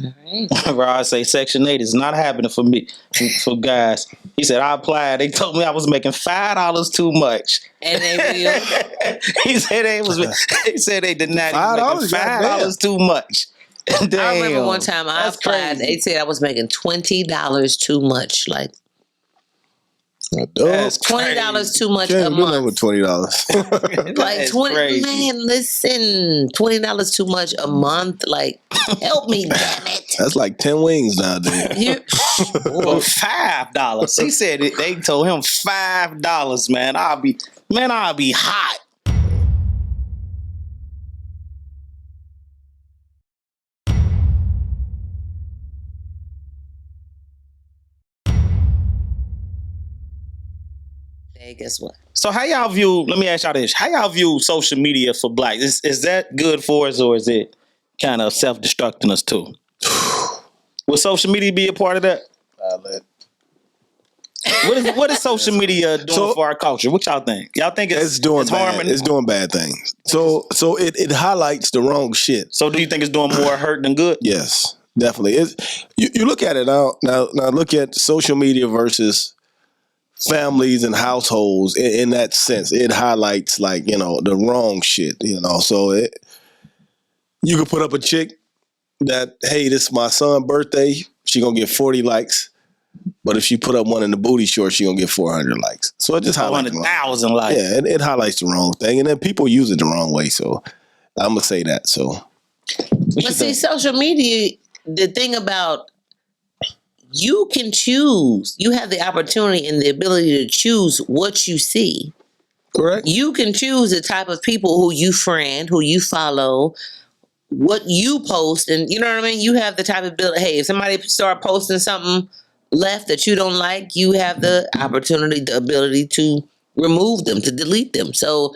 All right. Rod say Section 8 is not happening for me, for guys. He said, I applied. They told me I was making $5 too much. And they will. He said they did not $5, making $5 too much. Damn, I remember one time I that's applied. crazy. They said I was making $20 too much. Like That's $20 too much a Can't do nothing month. with $20. Like That's 20, crazy. man, listen, $20 too much a month. Like, help me, damn it. That's like 10 wings nowadays. You, For $5. He said they told him $5, man. I'll be hot. hey, guess what? So how y'all view, let me ask y'all this. How y'all view social media for blacks? Is that good for us or is it kind of self-destructing us too? Will social media be a part of that? What is social media doing for our culture? What y'all think? Y'all think It's doing bad. harming? It's doing bad things. So it highlights the wrong shit. So do you think it's doing more hurt than good? Yes, definitely. You look at it now. Look at social media versus families and households in that sense. It highlights the wrong shit. So you could put up a chick that, hey, this is my son's birthday. She gonna get 40 likes. But if she put up one in the booty shorts, she gonna get 400 likes. So it just highlights 400,000 likes. Yeah, it highlights the wrong thing, and then people use it the wrong way. So I'm gonna say that. So, But see, social media, the thing about you can choose. You have the opportunity and the ability to choose what you see. correct. You can choose the type of people who you friend, who you follow, what you post, and you know what I mean? You have the type of ability. Hey, if somebody start posting something left that you don't like, you have the opportunity, the ability to remove them, to delete them. So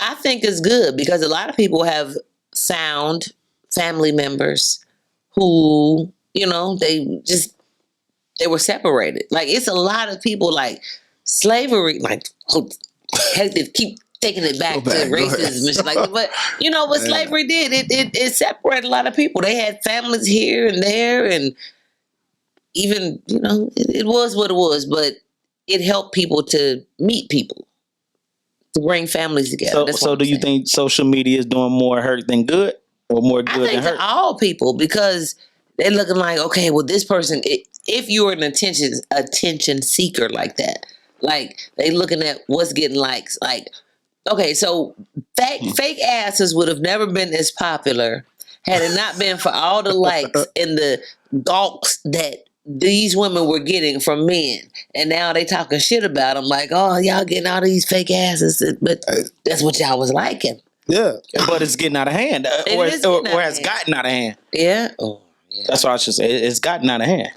I think it's good because a lot of people have found family members who, they were separated. Like, it's a lot of people, like slavery, like, had to keep taking it back to racism and shit like that. But what slavery did, it separated a lot of people. They had families here and there, and even it was what it was. But it helped people to meet people, to bring families together. So do you think social media is doing more hurt than good, or more good I think than hurt? to all people, because they're looking like, okay, well, this person, if you're an attention seeker like that, like they looking at what's getting likes, like, okay, so fake asses would have never been as popular had it not been for all the likes and the gawks that these women were getting from men. And now they talking shit about them, like, oh, y'all getting all these fake asses, but that's what y'all was liking. Yeah, But it's getting out of hand, or has gotten out of hand. Yeah. Oh, yeah. That's what I should say. It's gotten out of hand.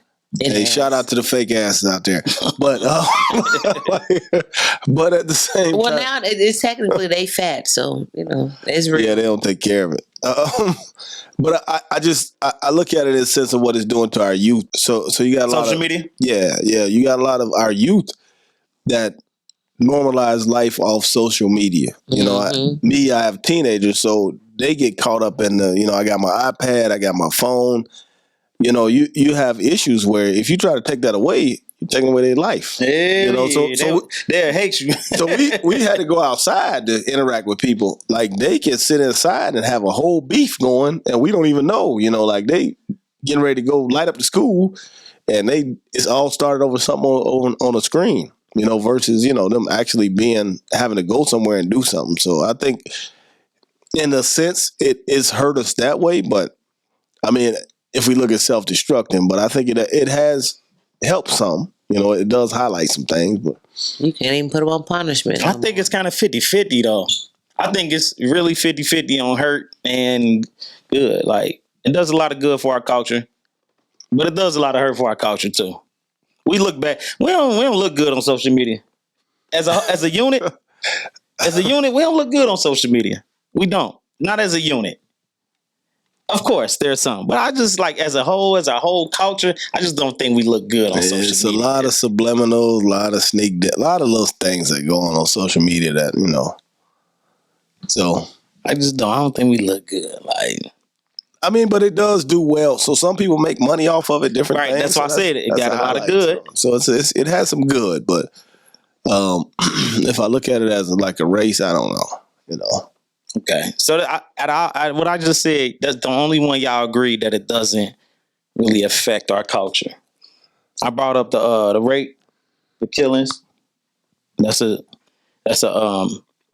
hey, shout out to the fake asses out there. But but at the same Well, time, now it's technically they fat, so it's real. yeah, they don't take care of it. But I look at it in the sense of what it's doing to our youth. So you got a lot of Social media? Yeah, you got a lot of our youth that normalize life off social media. I have teenagers, so they get caught up in the, I got my iPad, I got my phone. You have issues where if you try to take that away, you're taking away their life. So they hate you. So we had to go outside to interact with people. Like, they can sit inside and have a whole beef going, and we don't even know. Like, they getting ready to go light up the school, and it's all started over something on a screen. Versus them actually having to go somewhere and do something. So I think, in a sense, it's hurt us that way. But I mean, if we look at self-destructing, but I think it has helped some. It does highlight some things, but You can't even put them on punishment. I think it's kind of 50-50 though. I think it's really 50-50 on hurt and good. Like, it does a lot of good for our culture, but it does a lot of hurt for our culture too. We look back. We don't look good on social media. As a unit, we don't look good on social media. We don't. Not as a unit. Of course, there's some, but I just like as a whole culture, I just don't think we look good on social media. It's a lot of subliminals, a lot of a lot of those things that go on social media that. So I just don't. I don't think we look good. Like, I mean, but it does do well. So some people make money off of it. Different Right, things. that's why I said it. It got a lot of highlight. good. So it has some good, but if I look at it as like a race, I don't know. You know. Okay, so what I just said, that's the only one y'all agree that it doesn't really affect our culture. I brought up the rape, the killings. That's a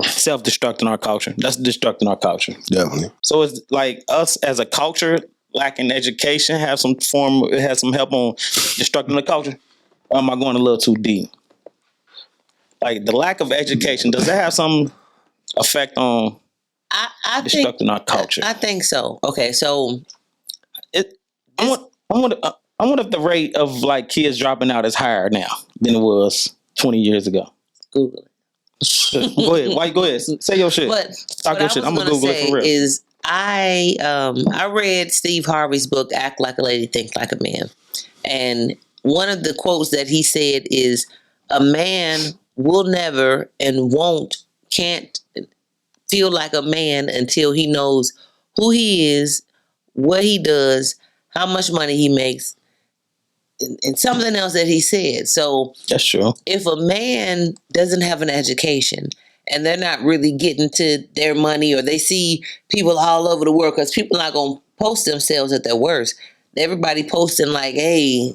self-destructing our culture. That's destructing our culture. Definitely. So it's like us as a culture lacking education it has some help on destructing the culture. Or am I going a little too deep? Like the lack of education, does that have some effect on I destructing our culture? I think so. Okay, so I wonder if the rate of like kids dropping out is higher now than it was 20 years ago. Google it. Go ahead. Go ahead. Say your shit. But talk your shit. I'm gonna Google it for real. Is I read Steve Harvey's book Act Like a Lady, Think Like a Man. And one of the quotes that he said is, a man will never and can't feel like a man until he knows who he is, what he does, how much money he makes, and something else that he said. So that's true. If a man doesn't have an education and they're not really getting to their money, or they see people all over the world, because people are not going to post themselves at their worst. Everybody posting like, hey,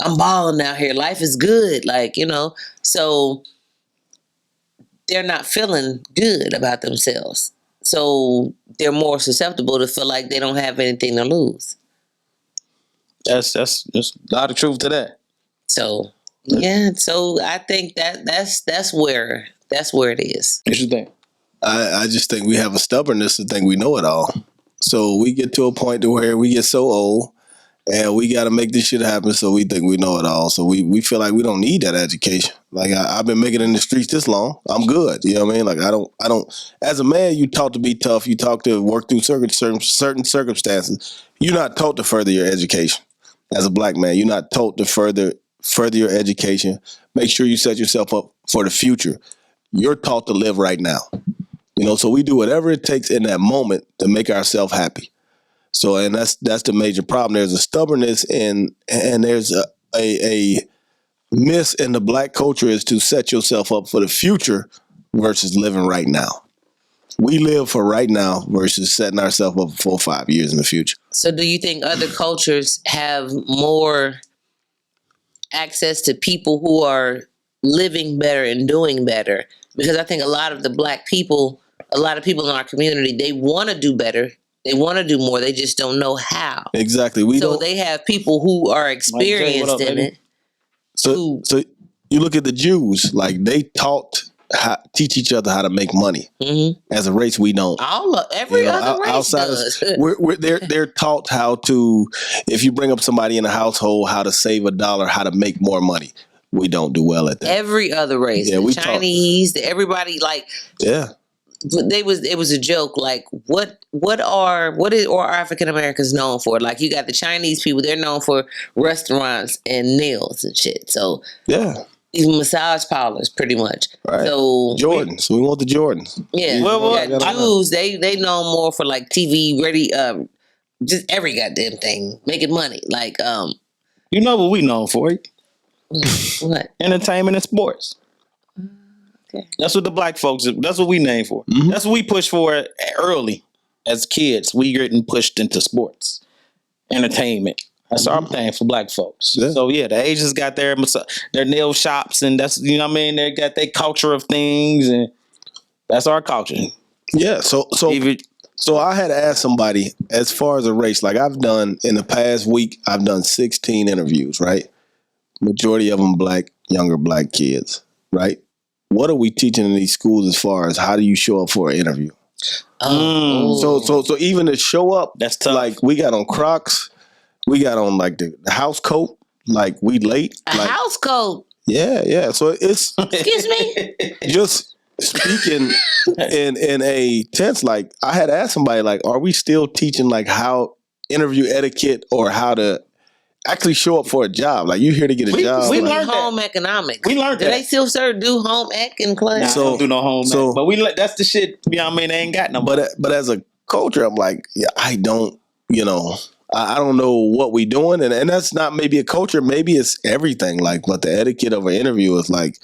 I'm balling out here. Life is good. Like, so they're not feeling good about themselves. So they're more susceptible to feel like they don't have anything to lose. That's a lot of truth to that. So yeah, so I think that's where it is. What you think? I just think we have a stubbornness to think we know it all. So we get to a point to where we get so old and we got to make this shit happen. So we think we know it all. So we feel like we don't need that education. Like I've been making it in the streets this long. I'm good. You know what I mean? Like I don't. As a man, you taught to be tough. You taught to work through certain circumstances. You're not taught to further your education. As a black man, you're not taught to further your education. Make sure you set yourself up for the future. You're taught to live right now. So we do whatever it takes in that moment to make ourselves happy. So, and that's the major problem. There's a stubbornness and there's a miss in the black culture is to set yourself up for the future versus living right now. We live for right now versus setting ourselves up for 4 or 5 years in the future. So do you think other cultures have more access to people who are living better and doing better? Because I think a lot of people in our community, they want to do better. They want to do more. They just don't know how. Exactly. They have people who are experienced in it. So you look at the Jews, like they teach each other how to make money. Mm-hmm. As a race, we don't. Every other race does. They're taught how to, if you bring up somebody in a household, how to save $1, how to make more money. We don't do well at that. Every other race, the Chinese, everybody, like, yeah. It was a joke. Like, what are African Americans known for? Like, you got the Chinese people; they're known for restaurants and nails and shit. So yeah. These massage parlors, pretty much. Right. So Jordans. We want the Jordans. Yeah. Jews, they know more for like TV, ready, just every goddamn thing, making money. Like, you know what we known for? What? Entertainment and sports. Okay. That's what the black folks. That's what we named for. Mm-hmm. That's what we pushed for early as kids. We getting pushed into sports, entertainment. That's our thing for black folks. Yeah. So yeah, the Asians got their nail shops, and that's they got their culture of things, and that's our culture. Yeah. So I had to ask somebody as far as a race. Like I've done in the past week, I've done 16 interviews. Right, majority of them younger black kids. Right. What are we teaching in these schools as far as how do you show up for an interview? So even to show up, that's tough. Like we got on Crocs. We got on like the house coat, like we late. A house coat? Yeah. So it's excuse me. Just speaking in a tense, like I had asked somebody, like, are we still teaching like how interview etiquette or how to actually show up for a job? Like you here to get a job? We learned home economics. We learned that. Do they still do home ec in class? Nah, don't do no home ec. But that's the shit. They ain't got no. But as a culture, I'm like, yeah, I don't you know, I don't know what we doing, and that's not maybe a culture, maybe it's everything. Like, but the etiquette of an interview is like,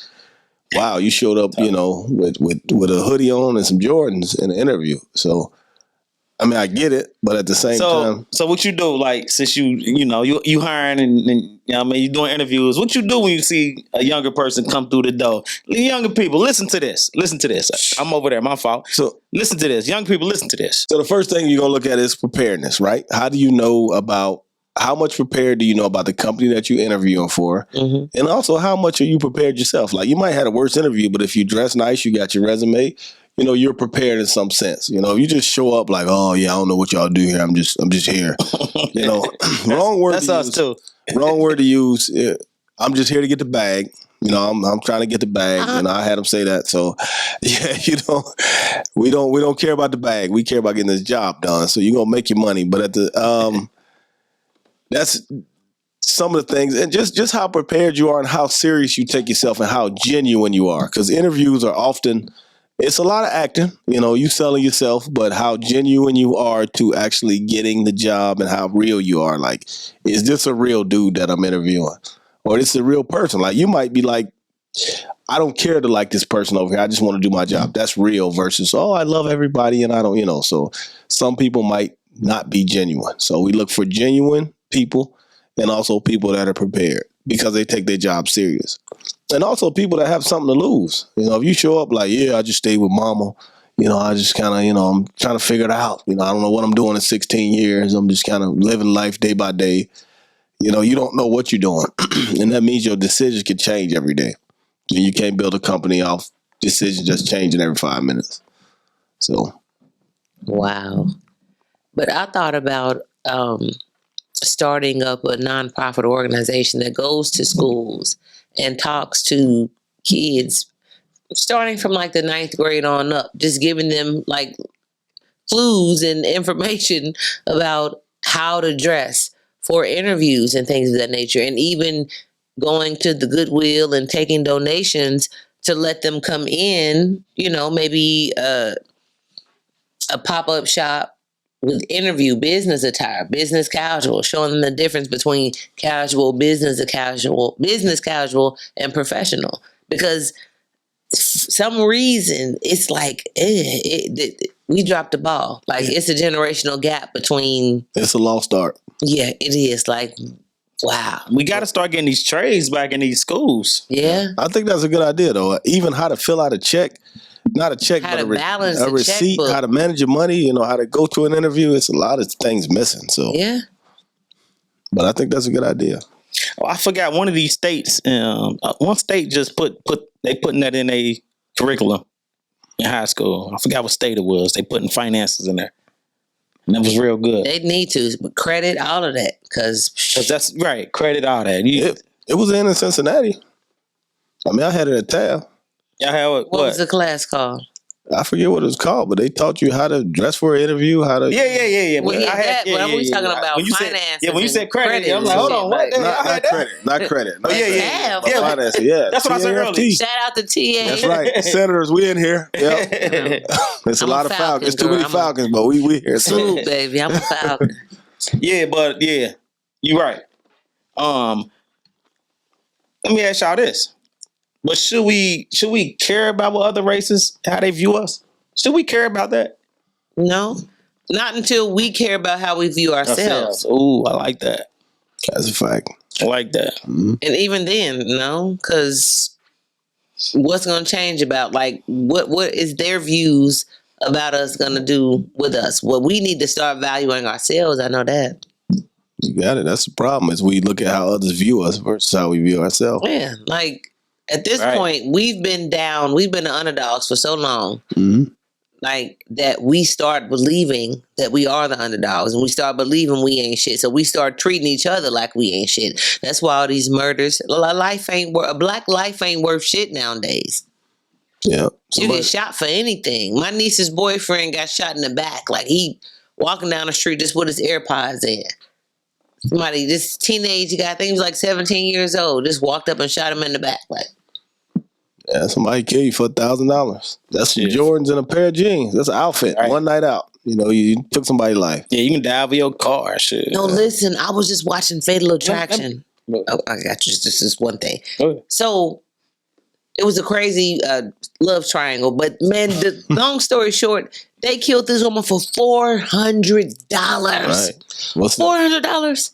wow, you showed up, you know, with a hoodie on and some Jordans in an interview. So, I mean, I get it, but at the same time, So what you do, like, since you hiring and you know, what I mean, you doing interviews, what you do when you see a younger person come through the door? Younger people, listen to this. Listen to this. I'm over there, my fault. so Listen to this. Young people, listen to this. So the first thing you're gonna look at is preparedness, right? How do you know about how much prepared do you know about the company that you're interviewing for? Mm-hmm. And also how much are you prepared yourself? Like you might have a worse interview, but if you dress nice, you got your resume, you know, you're prepared in some sense. You know, if you just show up like, oh yeah, I don't know what y'all do here. I'm just here. You know, wrong word That's to us use. too. Wrong word to use. Yeah, I'm just here to get the bag. You know, I'm trying to get the bag, and I had him say that. So, yeah, you know, we don't care about the bag. We care about getting this job done. So you're gonna make your money, but at the that's some of the things, and just how prepared you are, and how serious you take yourself, and how genuine you are. Because interviews are often, it's a lot of acting. You know, you selling yourself, but how genuine you are to actually getting the job, and how real you are. Like, is this a real dude that I'm interviewing? Or this is a real person. Like you might be like, I don't care to like this person over here. I just want to do my job. That's real versus, oh, I love everybody and I don't, you know. So some people might not be genuine. So we look for genuine people and also people that are prepared because they take their job serious. And also people that have something to lose. You know, if you show up like, yeah, I just stayed with mama. You know, I just kind of, you know, I'm trying to figure it out. You know, I don't know what I'm doing in 16 years. I'm just kind of living life day by day. You know, you don't know what you're doing. And that means your decisions can change every day. And you can't build a company off decisions just changing every 5 minutes. So, Wow. But I thought about starting up a nonprofit organization that goes to schools and talks to kids starting from like the 9th grade on up, just giving them like clues and information about how to dress for interviews and things of that nature, and even going to the Goodwill and taking donations to let them come in, you know, maybe a pop-up shop with interview business attire, business casual, showing them the difference between casual, business casual, and professional. Because some reason it's like we dropped the ball. Like it's a generational gap between. it's a lost art. Yeah, it is. Like, wow. We got to start getting these trades back in these schools. Yeah. I think that's a good idea, though. Even how to fill out a check, not a check, How but to balance a the receipt, checkbook. how to manage your money, you know, how to go to an interview. It's a lot of things missing. So, Yeah. but I think that's a good idea. Oh, I forgot one of these states. One state just putting that in a curriculum in high school. I forgot what state it was. They putting finances in there, and that was real good. They need to credit all of that because That's right. Credit all that. It was in Cincinnati. I mean, I had it at TAF. Y'all have what was the class called? I forget what it was called, but they taught you how to dress for an interview, how to Yeah. Well, yeah, that, but I'm talking right. about When you said- finances. when you said and credit, I'm like, and hold shit, on, what? but- not credit. Not yeah, credit. yeah. But Yeah, finance, yeah. that's what I said TAFT. earlier. Shout out to TA. That's right. Senators, we in here. Yep. It's a I'm lot a of Falcon Falcons. It's too girl. many Falcons, but we here. So True, baby. I'm a Falcon. Yeah, but yeah, you're right. Let me ask y'all this. But should we care about what other races, how they view us? Should we care about that? No, not until we care about how we view ourselves. Ooh, I like that. that's a fact. I like that. And even then, no, because what's going to change about like what is their views about us going to do with us? Well, we need to start valuing ourselves. I know that. You got it. That's the problem is we look at how others view us versus how we view ourselves. Yeah, like at this Right. point, we've been the underdogs for so long. Mm-hmm. Like that we start believing that we are the underdogs and we start believing we ain't shit. So we start treating each other like we ain't shit. That's why all these murders, a black life ain't worth shit nowadays. Yeah. You get shot for anything. My niece's boyfriend got shot in the back. Like he walking down the street just with his AirPods in. This teenage guy, I think he was like 17 years old, just walked up and shot him in the back. Like, yeah, somebody kill you for $1,000. That's some Yeah. Jordans and a pair of jeans. That's an outfit. Right. One night out. You know, you took somebody's life. Yeah, you can die over your car. Shit. No, listen, I was just watching Fatal Attraction. Look. Oh, I got you. This is one thing. Okay. So it was a crazy love triangle. But man, the long story short, they killed this woman for $400. Right. What's that? $400.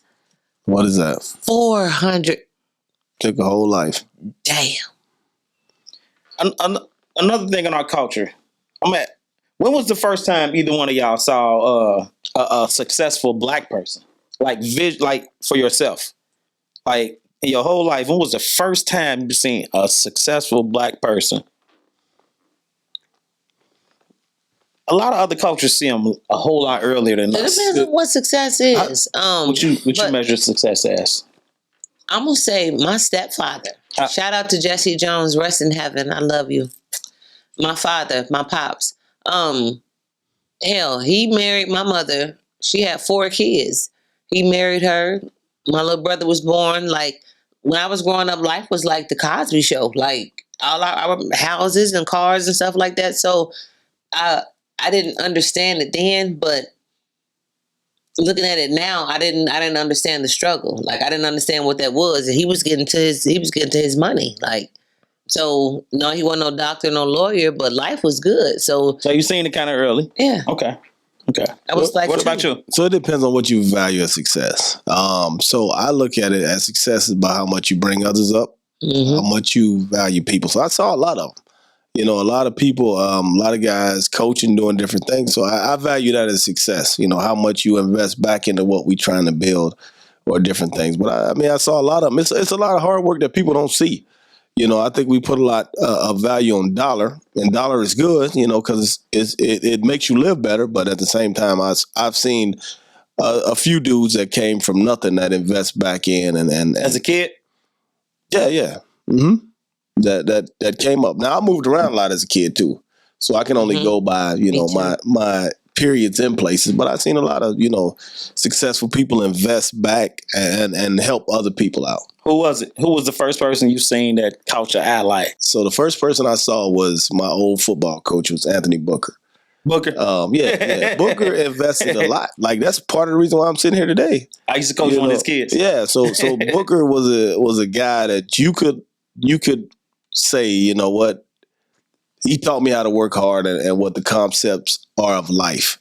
What is that? 400. Took a whole life. Damn. Another thing in our culture. When was the first time either one of y'all saw a successful black person? Like for yourself. Like in your whole life, when was the first time you seen a successful black person? A lot of other cultures see them a whole lot earlier than It us. depends on what success is. What you measure success as? I'm gonna say my stepfather. Shout out to Jesse Jones, rest in heaven. I love you. My father, my pops. Hell, he married my mother. She had 4 kids. He married her. My little brother was born. Like when I was growing up, life was like the Cosby Show. Like all our houses and cars and stuff like that. So I didn't understand it then, but looking at it now, I didn't understand the struggle. Like I didn't understand what that was. And he was getting to his money. Like, so no, he wasn't no doctor, no lawyer, but life was good. So you seen it kind of early. Yeah. Okay. I was like, what about you? So it depends on what you value as success. So I look at it as success is by how much you bring others up, how much you value people. So I saw a lot of them. You know, a lot of people, a lot of guys coaching, doing different things. So I value that as success. You know, how much you invest back into what we're trying to build or different things. But I saw a lot of them. It's a lot of hard work that people don't see. You know, I think we put a lot of value on dollar, and dollar is good, you know, because it makes you live better. But at the same time, I've seen a few dudes that came from nothing that invest back in and as a kid. Yeah. That came up. Now I moved around a lot as a kid too, so I can only go by my periods in places. But I've seen a lot of successful people invest back and help other people out. Who was it? Who was the first person you seen that caught your eye like? So the first person I saw was my old football coach, was Anthony Booker. Booker? Yeah. Booker invested a lot. Like that's part of the reason why I'm sitting here today. I used to coach one of his kids. Yeah. So Booker was a guy that you could say, you know what, he taught me how to work hard and what the concepts are of life.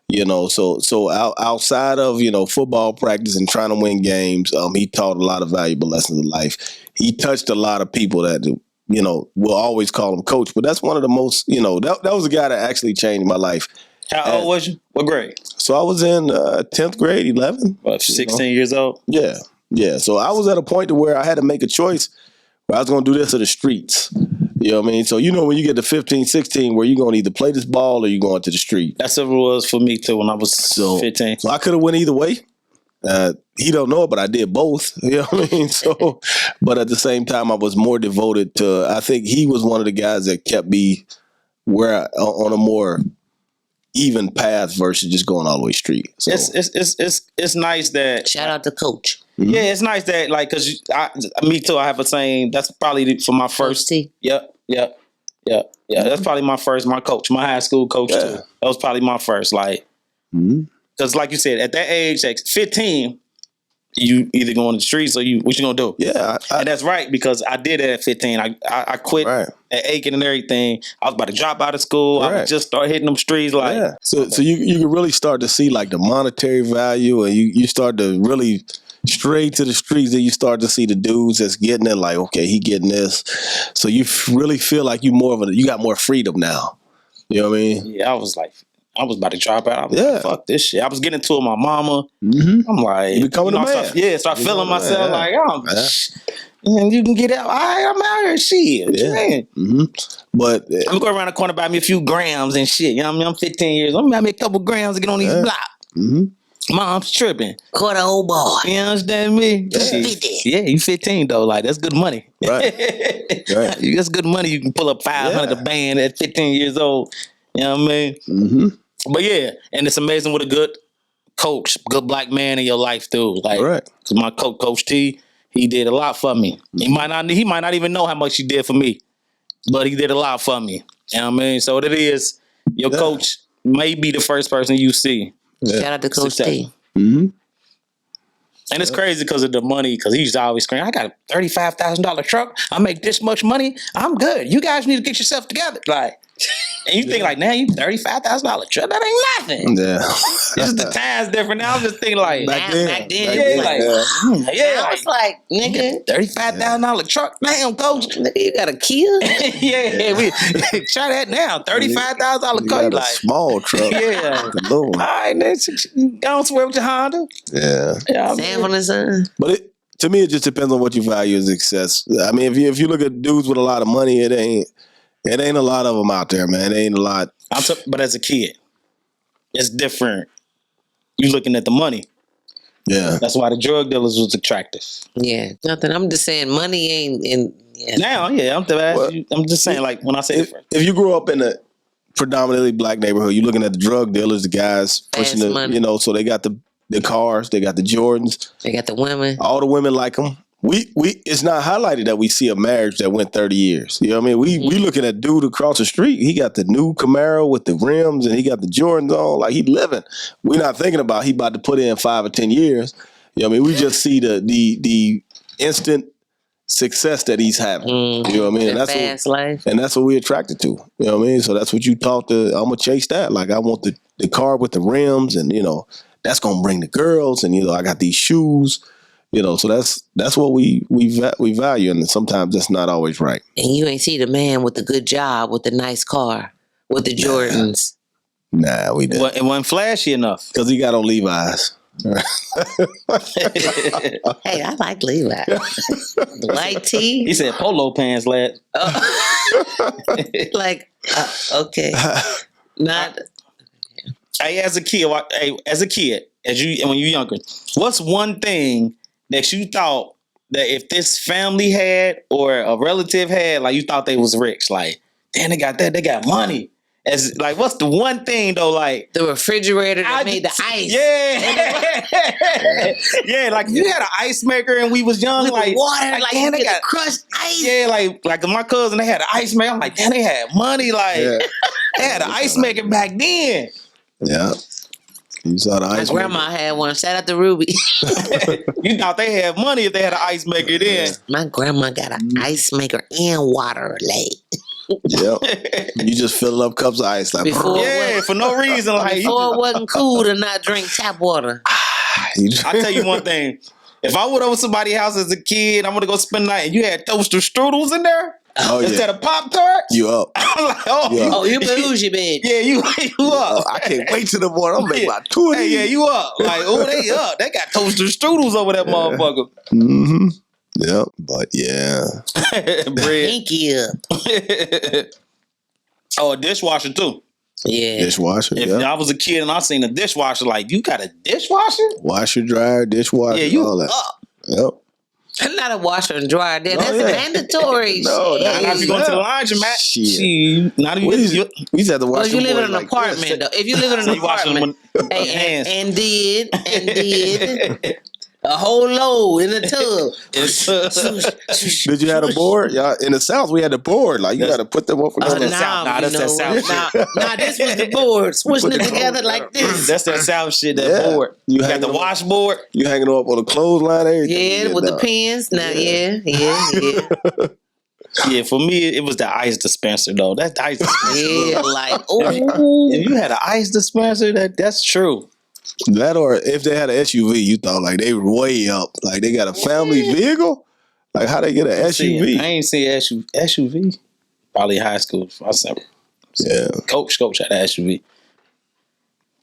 You know, so outside of football practice and trying to win games, he taught a lot of valuable lessons of life. He touched a lot of people that we'll always call him coach, but that's one of the most that was a guy that actually changed my life. How old was you? What grade? So I was in 10th grade, 11. What, 16 years old? Yeah. So I was at a point to where I had to make a choice where I was going to do this in the streets. You know what I mean? So when you get to 15, 16, where you're going to either play this ball or you're going to the street. That's what it was for me too when I was 15. So I could have went either way. He don't know it, but I did both. You know what I mean? So, but at the same time, I was more devoted to. I think he was one of the guys that kept me on a more even path versus just going all the way street. So it's nice that shout out to Coach. Yeah, it's nice that because me too. I have a saying that's probably for my first. Yep. That's probably my first. My coach, my high school coach too. That was probably my first. Because like you said, at that age, like 15, you either go on the streets or what you gonna do? Yeah, and that's right because I did it at 15. I quit at Aiken and everything. I was about to drop out of school. I would just start hitting them streets So you can really start to see like the monetary value, and you start to really straight to the streets. Then you start to see the dudes that's getting it. Like, okay, he getting this. So you really feel like you got more freedom now. You know what I mean? Yeah, I was about to drop out. I was like, fuck this shit. I was getting into it with my mama. I'm like, you becoming a man. Start feeling myself like, you can get out. All right, I'm out here. Shit. But I'm going around the corner, buy me a few grams and shit. You know what I mean? I'm 15 years old. I'm buy me a couple grams to get on these blocks. Mom's tripping. Quarter old boy. You understand me? Yeah, you 15 though. Like that's good money. Right. That's good money. You can pull up 500 a band at 15 years old. You know what I mean? But yeah, and it's amazing what a good coach, good black man in your life too. Like, because my coach T, he did a lot for me. He might not even know how much he did for me, but he did a lot for me. You know what I mean? So it is your coach. may be the first person you see. Shout out to Coach T. Mm-hmm. And it's crazy because of the money, because he used to always scream, I got a $35,000 truck. I make this much money. I'm good. You guys need to get yourself together. Like, and you think like, now you $35,000 truck. That ain't nothing. Yeah. It's just the time's different. Now I'm just thinking like, Back then, yeah, I was like, nigga, $35,000 truck. Damn, coach. nigga, you got a Kia? we try that now. $35,000 You car. got a Like, small truck. yeah. The little All one. right, don't swear with your Honda. Yeah. Yeah, Sam from the sun. But to me, it just depends on what you value as success. I mean, if you look at dudes with a lot of money, it ain't a lot of them out there, man. It ain't a lot. but as a kid, it's different. You looking at the money. Yeah. That's why the drug dealers was attractive. Yeah, nothing. I'm just saying, money ain't in. Yeah. Now, yeah, I'm just saying, like, when I say If you grew up in a predominantly black neighborhood, you're looking at the drug dealers, the guys pushing Fast the, money. so they got the cars, they got the Jordans. They got the women. All the women like them. It's not highlighted that we see a marriage that went 30 years. You know what I mean? We looking at dude across the street. He got the new Camaro with the rims and he got the Jordans on. Like, he living. We're not thinking about he about to put in 5 or 10 years. You know what I mean? We just see the instant success that he's having. You know what I mean? And The fast life. and that's what we're attracted to. You know what I mean? So that's what you taught I'm gonna chase that. Like, I want the car with the rims, and that's gonna bring the girls, and I got these shoes. So that's what we value, and sometimes that's not always right. And you ain't see the man with the good job, with the nice car, with the Jordans. Nah, we didn't. it wasn't flashy enough. Because he got on Levi's. Hey, I like Levi. The white tee. He said polo pants, lad. Like, okay. Not. Hey, as a kid, when you're younger, what's one thing that you thought that if this family had or a relative had, like, you thought they was rich? Like, damn, they got that, they got money. As like, what's the one thing though? Like The refrigerator that made the ice. Yeah, yeah. Like, you had an ice maker and we was young. With Like the water, like damn, you they get got crushed ice. Yeah, like my cousin, they had an ice maker. I'm like, damn, they had money. Like, Yeah. they had an ice maker back then. Yeah. You saw the My ice grandma had one. Shout out to Ruby. You thought they had money if they had an ice maker then. My grandma got an ice maker and water lake. Yep. You just fill up cups of ice like Before- Yeah, for no reason. Like, Before it wasn't cool to not drink tap water. you I tell you one thing. If I went over somebody's house as a kid, I'm gonna go spend the night, and you had toaster strudels in there instead of Pop-Tarts, You up. I'm like, oh, Yeah. Oh, you bougie, bitch. yeah, you up. I can't wait till the morning. I'm making about 2 of Hey, these. yeah, you up. Like, oh, they up. They got toaster strudels over that motherfucker. Mm-hmm. Yep. But yeah. Bread. Pinky up. Oh, a dishwasher too. Yeah. Dishwasher. If Yep. I was a kid and I seen a dishwasher, like, you got a dishwasher? Washer, dryer, dishwasher. Yeah, you all that. up. Yep. I'm not a washer and dryer. Then that's yeah. mandatory. No, Shit. that Now if you go to the laundromat, Shit. not even We used to have to Well, wash you them live in boys an like apartment, this. though. If you live in an You wash them apartment, with your hey, hands. and did a whole load in a tub. Did you have a board? Yeah, in the South we had a board. Like, you got to put them up That's together. the South. Nah, that's that South Nah, this was the board. Swishing Put it it together on. like this. That's that South shit, that Yeah. board. You You got hang the them up. washboard. You hanging them up on the clothesline, everything. Yeah, with the dog. pins. Now, yeah. Yeah, for me, it was the ice dispenser, though. That's the ice dispenser. Yeah, like, If ooh. you had an ice dispenser, that's true. That, or if they had an SUV, you thought like they were way up. Like, they got a family vehicle. Like, how they get an SUV? I ain't seen SUV. Probably high school. I said, Yeah. Coach had an SUV.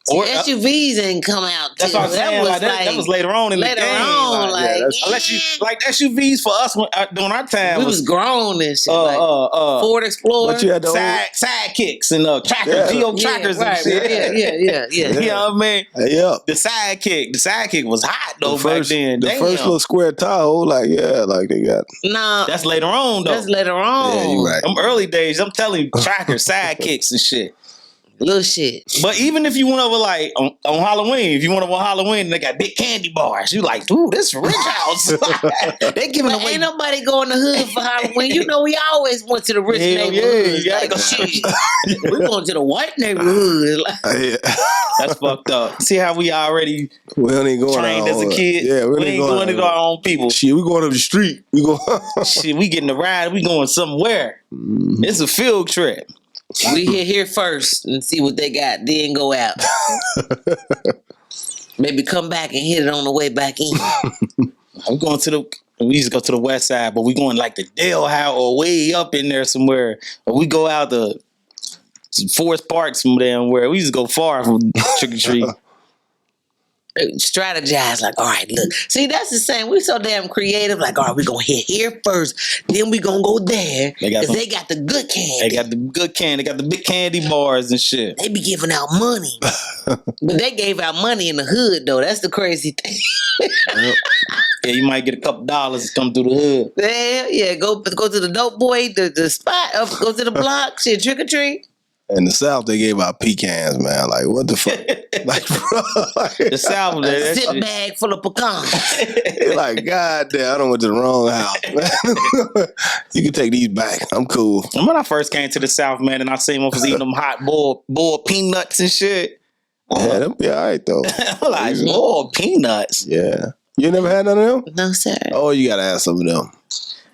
See, SUVs ain't come out That's till what I'm saying. That was later on in the game. later on, like, unless you like SUVs for us during our time we was grown and shit. Like Ford Explorer. But you had the old, sidekicks and trackers, Yeah. geo trackers right, and shit. Yeah. You know what I mean? yeah. The sidekick was hot though back then. The Damn. first little square Tahoe, like, yeah, like they got. Nah, That's later on though. that's later on. Yeah, you right. Them early days, I'm telling you, trackers, sidekicks and shit. Little shit. But even if you went over like on Halloween, if you went over on Halloween and they got big candy bars, you like, dude, this rich house. They giving But away. ain't nobody going to hood for Halloween. You know, we always went to the rich Hell yeah, neighborhoods. you gotta Like, go. shit. We going to the white neighborhood. Like, Yeah. That's fucked up. See how we already We don't even go trained as a kid. Yeah, we ain't doing it to our own people. Shit, we going up the street. We go. Shit, we getting the ride. We going somewhere. It's a field trip. we here first and see what they got, then go out. Maybe come back and hit it on the way back in. I'm going to we used to go to the west side, but we going like the Dale House or way up in there somewhere. Or we go out to Forest Park somewhere where we used to go far from trick or treat. Strategize like, all right, look. See, that's the same. We so damn creative. Like, all right, we gonna hit here first, then we gonna go there because they got the good candy. They got the good candy. They got the big candy bars and shit. They be giving out money, but they gave out money in the hood though. That's the crazy thing. Yeah, you might get a couple dollars to come through the hood. Yeah. Go to the dope boy, the spot. Go to the block. Shit, trick or treat. In the South, they gave out pecans, man. Like, what the fuck? Like, bro, The South, that Zip shit. bag full of pecans. they like, God damn, I done went to the wrong house. You can take these back. I'm cool. And when I first came to the South, man, and I seen motherfuckers eating them hot boiled peanuts and shit. Yeah, them be all right, though. I'm like, boiled peanuts. Yeah. You never had none of them? No, sir. Oh, you got to have some of them.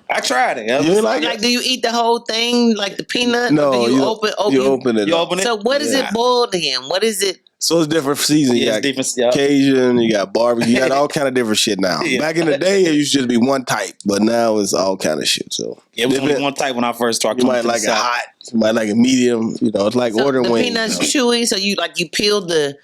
I tried it. You ain't like Like, it? do you eat the whole thing, like the peanut? No, Or do you you open You open it You up. open it? So what is Yeah. it boiled in? What is it? So it's different seasons. You Yeah, got it's different. Yeah. Cajun, you got barbecue, you got all kind of different shit now. Yeah. Back in the day, it used to just be one type, but now it's all kind of shit. So It was only Different- one type when I first started you coming might to like the a South. hot, you might like a medium. You know, it's like So ordering the wings. peanuts you know. chewy, so you peel the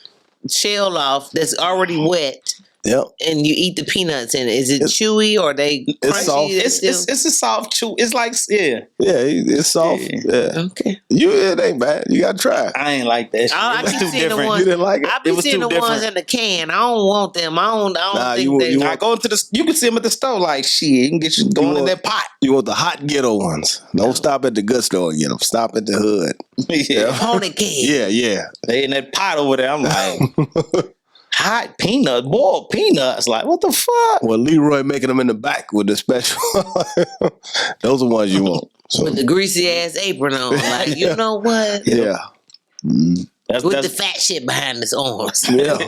shell off that's already wet, Yep. and you eat the peanuts. And is it chewy or they crunchy? It's soft. They It's a soft chew. It's like, yeah. Yeah, it's soft. Yeah. Yeah. okay. It ain't bad. You gotta try. I ain't like that shit. I It was keep too seeing the different. ones- You didn't like it? I be It was seeing too the ones different. in the can. I don't want them. I don't Nah, think you they. want- I go into the. You can see them at the store. Like shit, you can get you going in want- that pot. You want the hot ghetto ones. Don't stop at the good store and get them. Stop at the hood. Yeah, Pony can. Yeah. they in that pot over there. I'm like, hot peanut, boiled peanuts. Like what the fuck? Well, Leroy making them in the back with the special. Those are ones you want. So, With the greasy ass apron on. Like, you know what? yeah. That's With the fat shit behind his arms. Yeah.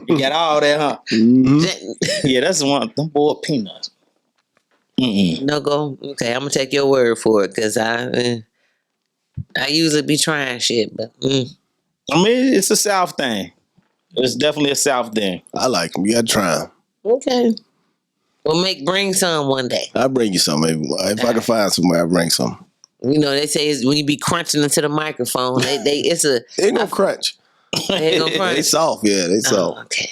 you got all that, huh? Mhm. Yeah, that's the one. Them boiled peanuts. Mm-mm. No go. Okay, I'm gonna take your word for it because I usually be trying shit, but I mean, it's a South thing. It's definitely a South thing. I like them. You gotta try them. okay. We'll bring some one day. I'll bring you some. Maybe. If I can find somewhere, I'll bring some. You know, they say it's when you be crunching into the microphone, it's a They ain't gonna crunch. they ain't gonna They crunch. soft. Yeah, they Oh, soft. okay.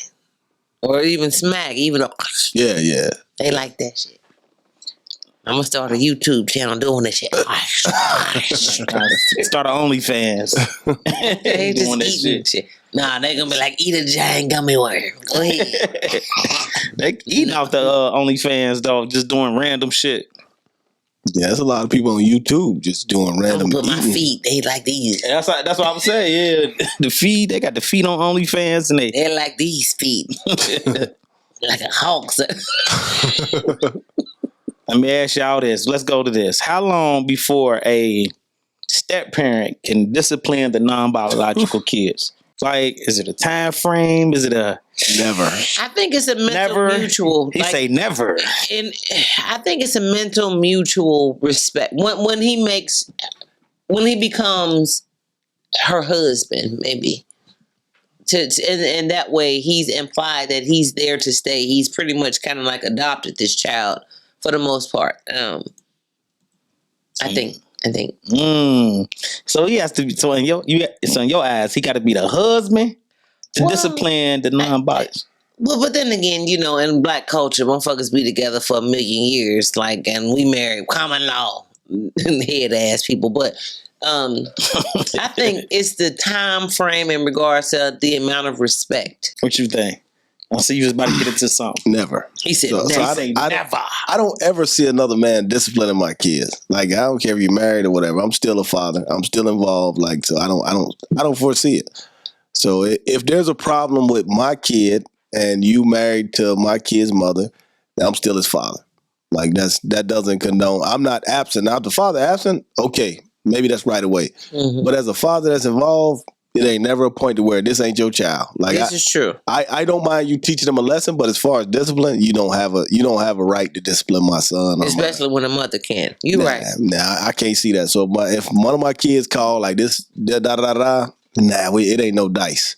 Or even smack, even a, Yeah. they like that shit. I'm gonna start a YouTube channel doing this shit. Start an OnlyFans. They just Doing that eating shit. Nah, they gonna be like, eat a giant gummy worm. Go ahead. They eating off the OnlyFans though, just doing random shit. Yeah, there's a lot of people on YouTube just doing I'm random gonna put my eating. feet. They like these. That's what I was saying. Yeah, the feed. They got the feet on OnlyFans, and They like these feet. Like a hawk's. Let me ask y'all this. Let's go to this. How long before a step parent can discipline the non-biological kids? Like, is it a time frame? Is it a Never. I think it's a mental never? mutual. He say never. And I think it's a mental mutual respect. When he becomes her husband, maybe. And that way he's implied that he's there to stay. He's pretty much kind of like adopted this child for the most part. I think. So he has to be. So in your eyes, he got to be the husband to Well, discipline the non-biological. Well, but then again, you know, in black culture, motherfuckers be together for 1,000,000 years, like, and we marry common law, head ass people. But I think it's the time frame in regards to the amount of respect. What you think? I see you was about to get into something. Never. He said, So never. I don't ever see another man disciplining my kids. Like I don't care if you're married or whatever. I'm still a father. I'm still involved. Like so, I don't foresee it. So if there's a problem with my kid and you married to my kid's mother, I'm still his father. Like that doesn't condone. I'm not absent. Now if the father absent, okay, maybe that's right away. Mhm. But as a father that's involved, it ain't never a point to where this ain't your child. Like This is true. I don't mind you teaching them a lesson, but as far as discipline, you don't have a right to discipline my son. Especially when a mother can. You right. Nah, I can't see that. So if one of my kids call like this, da da da da, it ain't no dice.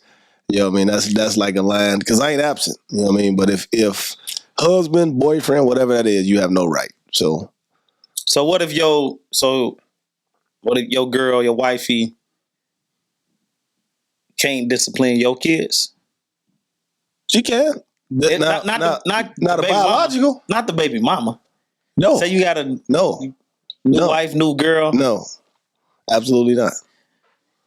You know what I mean? That's like a line because I ain't absent. You know what I mean? But if husband, boyfriend, whatever that is, you have no right. So what if your girl, your wifey, can't discipline your kids? she can. Not Not a baby biological. mama. Not the baby mama. No. Say you got a No. new wife, new girl. No. Absolutely not.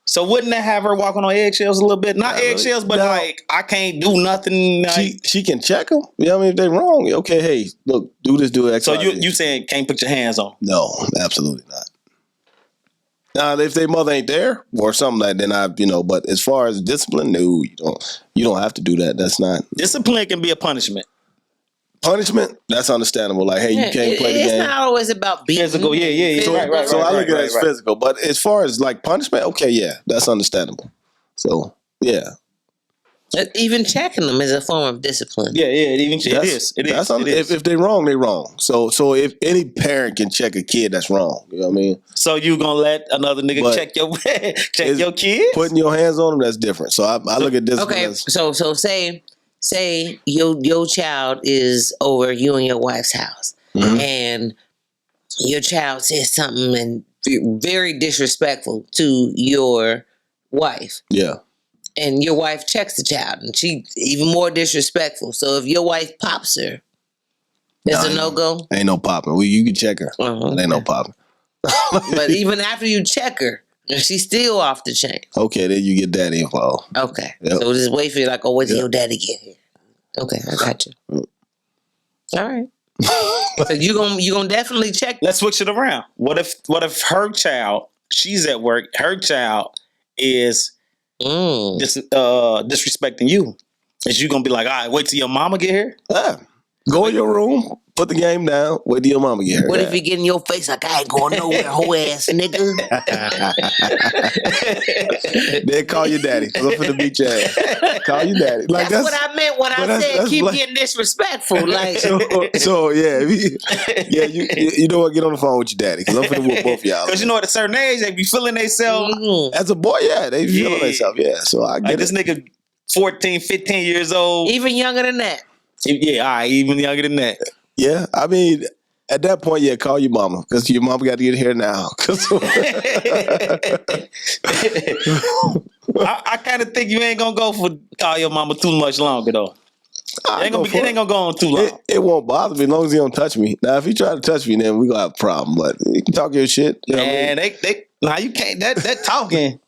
So wouldn't that have her walking on eggshells a little bit? Not eggshells, but No. like I can't do nothing. Like, She can check them. You know what I mean? If they wrong, okay, hey, look, do this, do X. so Y, Z. you saying can't put your hands on? No, absolutely not. Now, if their mother ain't there or something like that, then but as far as discipline, no, you don't have to do that. That's not Discipline can be a punishment. punishment. That's understandable. Like, hey, you can't play the It's game. not always about beating. Physical, yeah. So, Right, so I look at it right, as right. physical. But as far as like punishment, okay, yeah, that's understandable. So, yeah. Even checking them is a form of discipline. Yeah. It is. If they're wrong, they're wrong. So if any parent can check a kid that's wrong, you know what I mean? So you gonna let another nigga But check your kids? Putting your hands on them, that's different. So I look at this. Okay, so say your child is over you and your wife's house, Mhm. and your child says something and very disrespectful to your wife, Yeah. and your wife checks the child, and she even more disrespectful. So if your wife pops her, it's a no go. Ain't no popping. You can check her. Uh-huh. It ain't no popping. But even after you check her, and she's still off the chain. Okay, then you get that info. Okay, Yep. so just wait for you. Like, oh, wait till Yep. your daddy get here. Okay, I got you. All right. So you gonna definitely check. Let's switch it around. What if her child, she's at work, her child is disrespecting you? Is you gonna be like, all right, wait till your mama get here? Go in your room, put the game down, wait till your mama get here. What if he get in your face like, I ain't going nowhere, hoe ass nigga? Then call your daddy. I'm finna beat your ass. Call your daddy. Like That's what I meant when I said keep getting disrespectful. Like, so yeah, you know what? Get on the phone with your daddy because I'm finna whoop both y'all. Because at a certain age, they be feeling themselves. As a boy, yeah, they feeling themselves. Yeah, so I get this nigga 14, 15 years old. Even younger than that. Yeah, all right, even younger than that. Yeah, I mean, at that point, yeah, call your mama because your mama got to get here now. I kind of think you ain't gonna go for call your mama too much longer though. It ain't gonna go on too long. It won't bother me as long as he don't touch me. Now, if he try to touch me, then we gonna have a problem. But you can talk your shit. You know what I mean? You can't. That talking.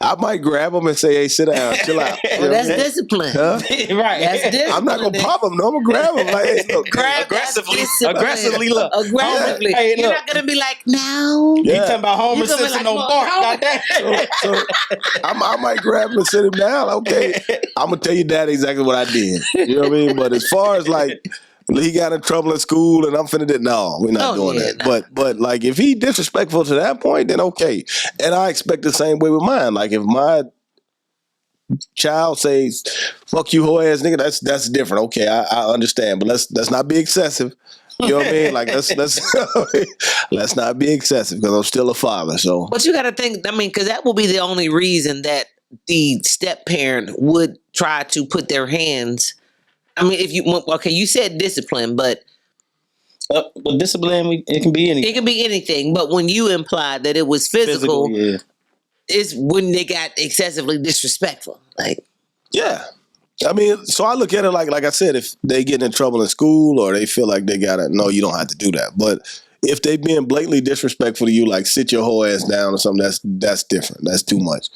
I might grab him and say, "Hey, sit down, chill out." Well, that's discipline. Huh? Right. That's discipline. I'm not gonna pop him. No, I'm gonna grab him. Like, hey, look, Aggressively, look. Aggressively. Hey, You're look. not gonna be like, no. You Yeah. talking about Homer You gonna be Simpson like, on bark? "Well, Goddamn. So I might grab him and sit him down. Okay, I'm gonna tell your dad exactly what I did. You know what I mean? But as far as like he got in trouble at school and I'm finna do no, we're not doing that. Nah. But like if he disrespectful to that point, then okay. And I expect the same way with mine. Like if my child says "fuck you, hoe ass nigga," that's different. Okay, I understand, but let's not be excessive. You know what I mean? Like let's not be excessive because I'm still a father. So, But you got to think. I mean, because that will be the only reason that the step parent would try to put their hands. I mean, if you said discipline, but But discipline, it can be anything. it can be anything. But when you implied that it was physical, Yeah. it's when they got excessively disrespectful. Like, yeah. I mean, so I look at it like I said, if they get in trouble in school or they feel like they gotta, no, you don't have to do that. But if they being blatantly disrespectful to you, like sit your whole ass down or something, that's different. That's too much.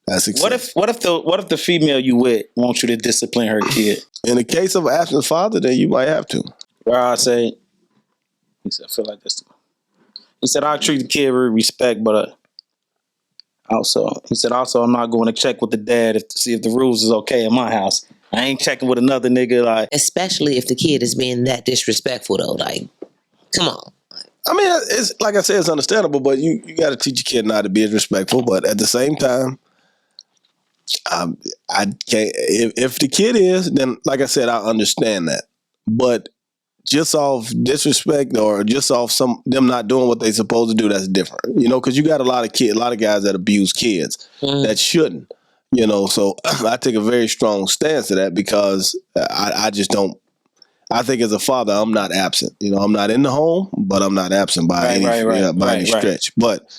That's success. What if the female you with wants you to discipline her kid? In the case of an absent father, then you might have to. Where I say, he said, I feel like this. He said, I'll treat the kid with respect, but he said, also, I'm not going to check with the dad to see if the rules is okay in my house. I ain't checking with another nigga. Like, especially if the kid is being that disrespectful, though. Like, come on. I mean, it's like I said, it's understandable, but you got to teach your kid not to be disrespectful. But at the same time, I can't. If the kid is, then like I said, I understand that. But just off disrespect or just off them not doing what they supposed to do, that's different. You know, because you got a lot of guys that abuse kids that shouldn't. You know, so I take a very strong stance to that because I just don't. I think as a father, I'm not absent. You know, I'm not in the home, but I'm not absent by any stretch. But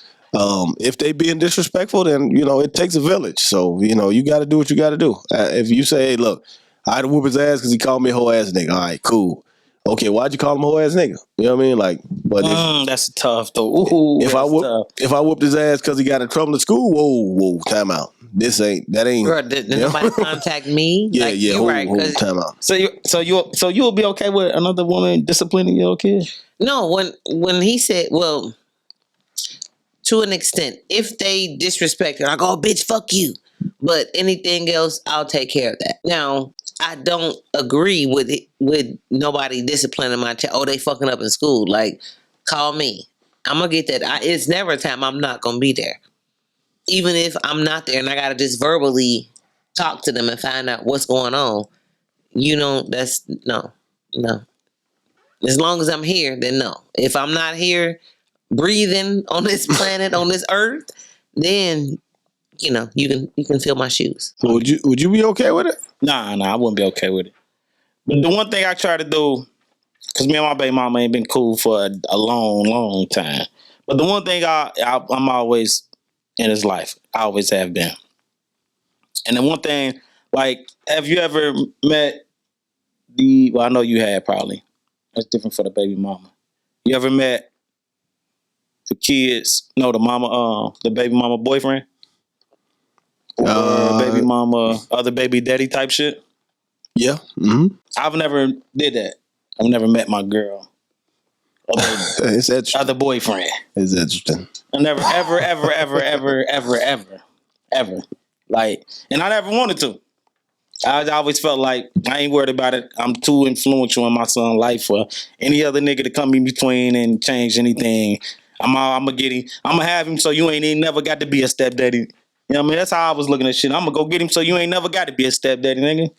if they being disrespectful, then you know it takes a village. So you know you got to do what you got to do. If you say, "Hey, look, I had to whoop his ass because he called me a hoe ass nigga," all right, cool. Okay, why'd you call him a hoe ass nigga? You know what I mean? Like, but that's tough though. Ooh, if I whooped his ass because he got in trouble at school, whoa, time out. That ain't. Bro, did nobody contact me? Yeah, like, yeah. You're right. Time out. So you'll be okay with another woman disciplining your kid? No, when he said, well, to an extent, if they disrespect her, I go, oh, bitch, fuck you. But anything else, I'll take care of that. Now, I don't agree with nobody disciplining my child. Oh, they fucking up in school. Like, call me. I'm gonna get that. It's never a time I'm not gonna be there. Even if I'm not there and I gotta just verbally talk to them and find out what's going on, you know, that's no. As long as I'm here, then no. If I'm not here breathing on this planet, on this earth, then you know, you can feel my shoes. So would you be okay with it? Nah, I wouldn't be okay with it. But the one thing I try to do, because me and my baby mama ain't been cool for a long time. But the one thing I'm always in his life, I always have been. And the one thing, like, have you ever met well, I know you had probably. That's different for the baby mama. You ever met the baby mama boyfriend? Or baby mama, other baby daddy type shit? Yeah. Mm-hmm. I've never did that. I've never met my girl. It's interesting. Other boyfriend. It's interesting. I never, ever. Like, and I never wanted to. I always felt like I ain't worried about it. I'm too influential in my son's life for any other nigga to come in between and change anything. I'm gonna have him so you ain't never got to be a stepdaddy. You know what I mean? That's how I was looking at shit. I'm gonna go get him so you ain't never got to be a stepdaddy, nigga.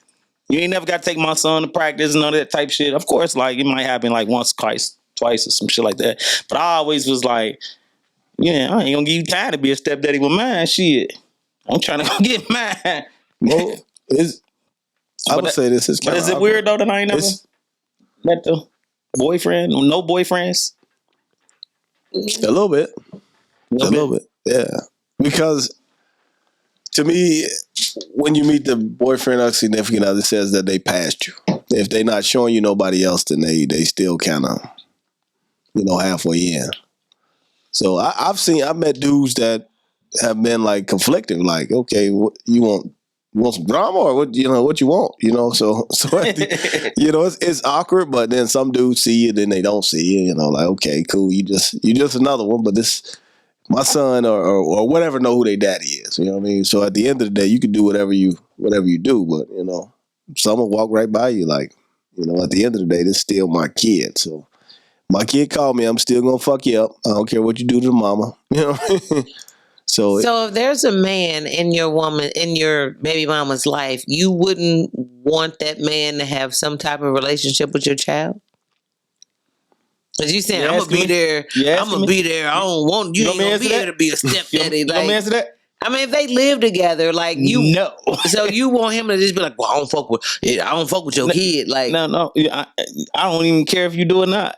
You ain't never got to take my son to practice and all that type shit. Of course, like, it might happen like once, twice or some shit like that. But I always was like, yeah, I ain't gonna give you time to be a stepdaddy with mine. Shit. I'm trying to go get mine. Well, I would say this is kind of. But is it weird though that I ain't never met the boyfriend? No boyfriends? A little bit. A little bit. Yeah. Because to me, when you meet the boyfriend or significant other, it says that they passed you. If they're not showing you nobody else, then they still kind of, halfway in. So I've met dudes that have been like conflicting, like, okay, what, you want some drama or what you want, so it's awkward, but then some dudes see you, then they don't see you, like, okay, cool, you just another one, but this my son or whatever know who their daddy is, you know what I mean? So at the end of the day, you can do whatever you do, but some will walk right by you, like, at the end of the day, this is still my kid. So my kid called me, I'm still gonna fuck you up. I don't care what you do to the mama. So if there's a man in your baby mama's life, you wouldn't want that man to have some type of relationship with your child? Because you saying, I'm gonna be there. I'm gonna be there. I don't want you. Ain't gonna be able to be a stepdaddy. You want me to answer that? I mean, if they live together, like you, no. So you want him to just be like, well, I don't fuck with your kid. Like, no, I don't even care if you do or not.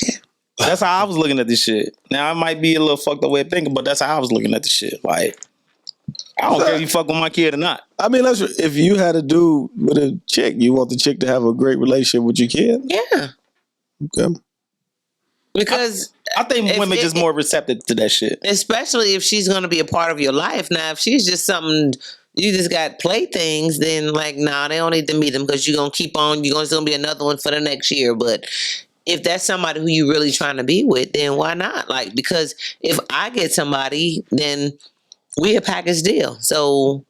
Okay. That's how I was looking at this shit. Now, I might be a little fucked up way of thinking, but that's how I was looking at the shit. Like, I don't care if you fuck with my kid or not. I mean, if you had a dude with a chick, you want the chick to have a great relationship with your kid? Yeah. Okay. Because I think if women it- just more receptive to that shit. especially if she's going to be a part of your life. Now, if she's just something you just got playthings, then like, nah, they don't need to meet them because you're going to keep on. You're going to be another one for the next year. But if that's somebody who you're really trying to be with, then why not? Like, because if I get somebody, then we a package deal. So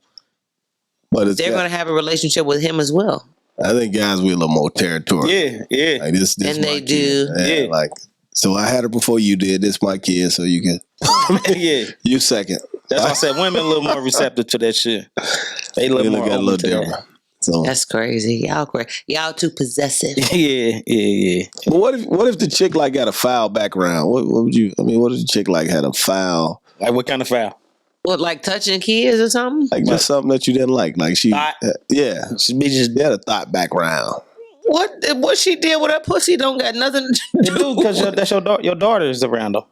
But they're going to have a relationship with him as well. I think guys we a little more territorial. Yeah. Like this And my they kid. do. Yeah. Like, so I had her before you did. This my kid, so you can. Yeah. You second. That's why I said women a little more receptive to that shit. They a We little look more at it a open little to different. that. So, That's crazy. Y'all crazy. Y'all too possessive. Yeah. but what if the chick like got a foul background? What would you? I mean, what if the chick like had a foul, Like what kind of foul? What, like touching kids or something? like just something that you didn't like she, Thought. yeah, Should be just she had a thought background. What she did with her pussy don't got nothing to do because that's your daughter is around though.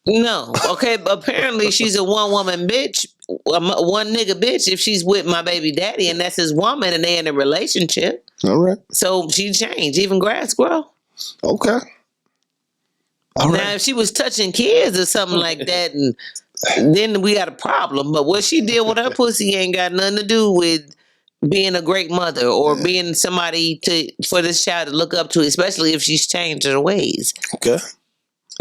No. Okay, but apparently she's a one woman bitch, one nigga bitch if she's with my baby daddy and that's his woman and they in a relationship. All right, So she changed, even grass grow. okay. All Now right. if she was touching kids or something like that, and then we got a problem. But what she did with her pussy ain't got nothing to do with being a great mother or being somebody for this child to look up to, especially if she's changed her ways. Okay.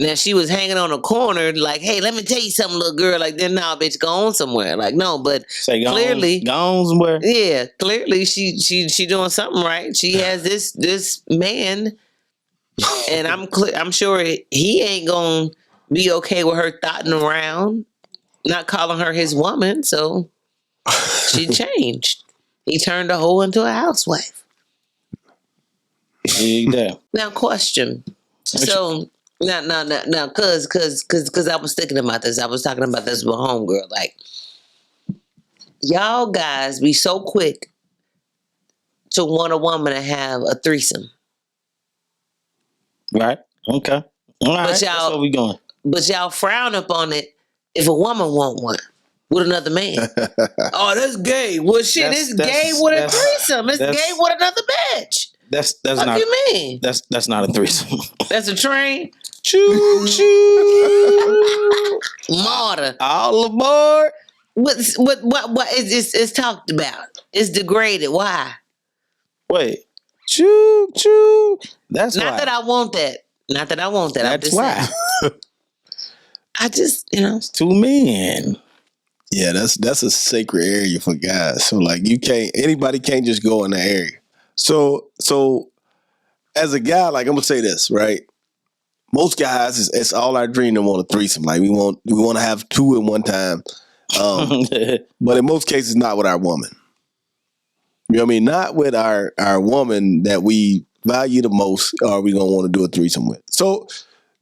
Now she was hanging on a corner, like, "Hey, let me tell you something, little girl." Like, then nah, bitch, go on somewhere. Like, no, but Say clearly, gone somewhere. yeah, clearly she doing something right. She has this man, and I'm sure he ain't gonna be okay with her thotting around, not calling her his woman. So she changed. He turned a hoe into a housewife. Yeah. Now, question. So now, cause I was thinking about this. I was talking about this with homegirl. Like, y'all guys be so quick to want a woman to have a threesome, Right. Okay. All right. That's y'all- where we going. but y'all frown upon it if a woman want one with another man. Oh, that's gay. Well, shit, it's gay with a threesome. It's gay with another bitch. That's What not. do you mean? That's not a threesome. That's a train. Choo choo. Martyr. All aboard. What it's talked about. It's degraded. Why? Wait. Choo choo. That's Not why. that I want that. Not that I want that. I'm That's just why. saying. I just, It's two men. Yeah, that's a sacred area for guys. So like anybody can't just go in that area. So as a guy, like I'm gonna say this, right? Most guys, it's all our dream to want a threesome. Like we want to have two at one time. But in most cases, not with our woman. You know what I mean? Not with our woman that we value the most are we gonna want to do a threesome with. So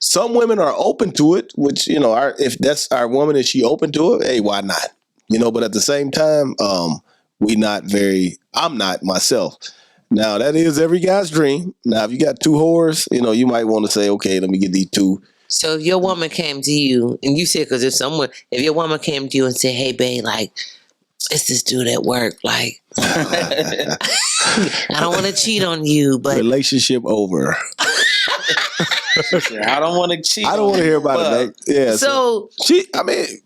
some women are open to it, which, if that's our woman, is she open to it? Hey, why not? But at the same time, I'm not myself. Now, that is every guy's dream. Now, if you got two whores, you might want to say, okay, let me get these two. So if your woman came to you and you said, because if your woman came to you and said, "Hey, babe, like, it's this dude at work, like, I don't want to cheat on you, but Relationship over. I don't want to cheat. I don't want to hear about it, babe. Yeah. so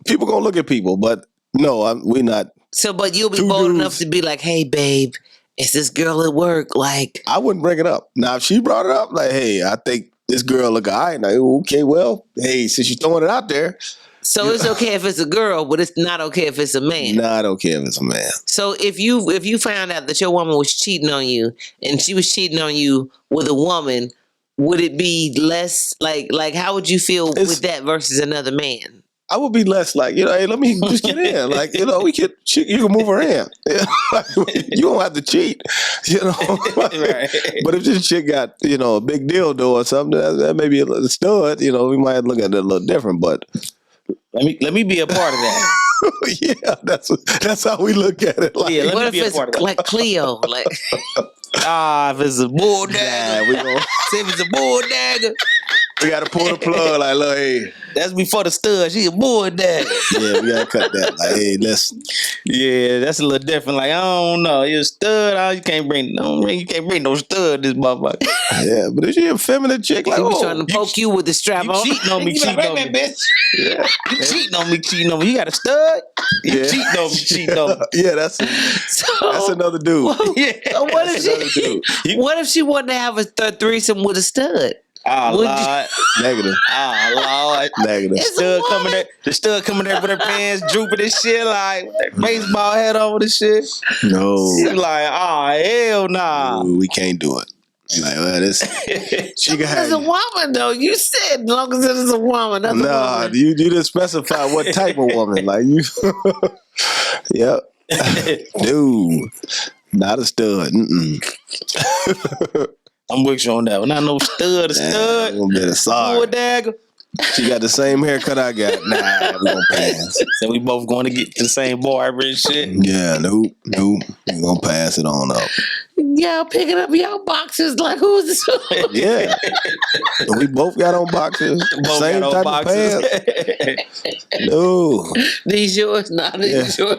People gonna look at people, but no, we're not. but you'll be Two bold dudes. enough to be like, "Hey, babe, it's this girl at work, like." I wouldn't bring it up. Now, if she brought it up, like, hey, I think this girl look all right. Like, okay, well, hey, since you're throwing it out there, So it's okay if it's a girl, but it's not okay if it's a man. nah, I don't care if it's a man. So if you found out that your woman was cheating on you and she was cheating on you with a woman, would it be less like how would you feel with that versus another man? I would be less like, hey, let me just get in. Like, you can move her in. You don't have to cheat, Right. But if this chick got, a big dildo or something, that may be a stud, we might look at it a little different, but. Let me be a part of that. Yeah, that's how we look at it. Like, Yeah, let What me if be a it's part of that. like Cleo? Like, If it's a bull dagger. we gonna, say if it's a bull dagger. We gotta pull the plug. Like, look, hey, That's before the stud. She a boy daddy. yeah, we gotta cut that. Like, hey, listen. Yeah, that's a little different. Like, I don't know. You're a stud. You can't bring no stud this motherfucker. Yeah, but if she a feminine chick, like, He was trying to poke you with the strap You on. cheating on me, You cheating like, on me. "Wait a minute, bitch." yeah, You cheating on me. You got a stud? You Yeah. cheating on me. yeah, that's another dude. Yeah. So what if That's another she? dude. What if she wanted to have a threesome with a stud? Oh, Would Lord. Negative. Oh, Lord. Negative. It's a Stud woman. coming there. The stud coming there with her pants drooping and shit, like with that baseball hat on and shit. No. She like, oh, hell nah. Ooh, we can't do it. Like, well, this she can As have a woman, though, you said as long as it is a woman. That's a Nah, woman. you didn't specify what type of woman. Like you Yep. Dude. Not a stud. I'm with you on that one. Not no stud, a Damn, stud. a little bit of Boy, sorry. dagger. She got the same haircut I got. Nah, we gonna pass. So we both going to get to the same barber and shit. Yeah, nope. We gonna pass it on up. Y'all picking up y'all boxes like who's this? Yeah. We both got on boxers. Both Same got on type boxes. of pants. No. These yours, not these yours.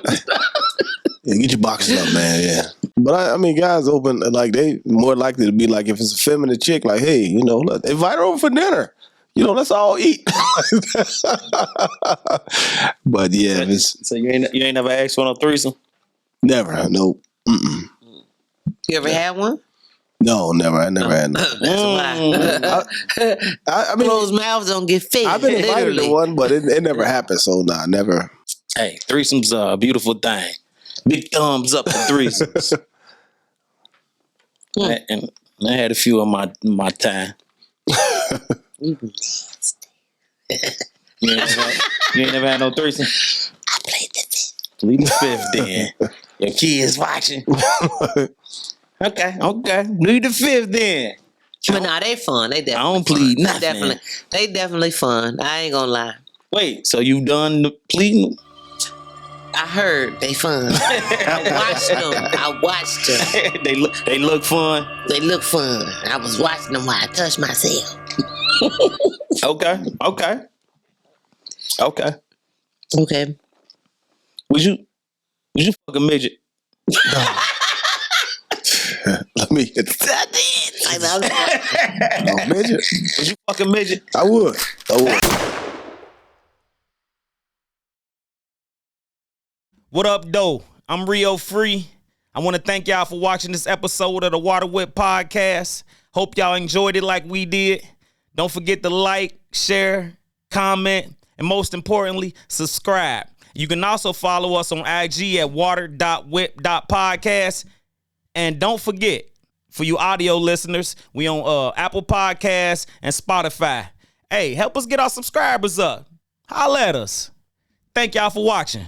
Yeah, get your boxes up, man. Yeah. But I mean, guys open, like, they more likely to be like, if it's a feminine chick, like, hey, look, invite her over for dinner. Let's all eat. But yeah, it's So you ain't never asked for no threesome? never. Nope. You ever had one? No, never. I never had no. That's why. I mean, Closed mouths don't get fed. I've been invited literally. to one, but it never happened. So nah, never. Hey, threesomes are a beautiful thing. Big thumbs up for threesomes. And I had a few in my time. You nasty. You ain't never had no threesome? I played the fifth. Plead the fifth then. Your kids watching. Okay. Plead the fifth then. But nah, they fun. They definitely I don't plead fun. nothing. They definitely fun. I ain't gonna lie. Wait, so you done the pleading? I heard they fun. I watched them. they look fun. They look fun. I was watching them while I touched myself. Okay. Okay. Would you fuck a midget? Let me hit I did. midget. Would you fuck a midget? I would. What up, though? I'm Rio Free. I want to thank y'all for watching this episode of the Water Whip Podcast. Hope y'all enjoyed it like we did. Don't forget to like, share, comment, and most importantly, subscribe. You can also follow us on IG at water.whip.podcast. And don't forget, for you audio listeners, we on Apple Podcasts and Spotify. Hey, help us get our subscribers up. Holla at us. Thank y'all for watching.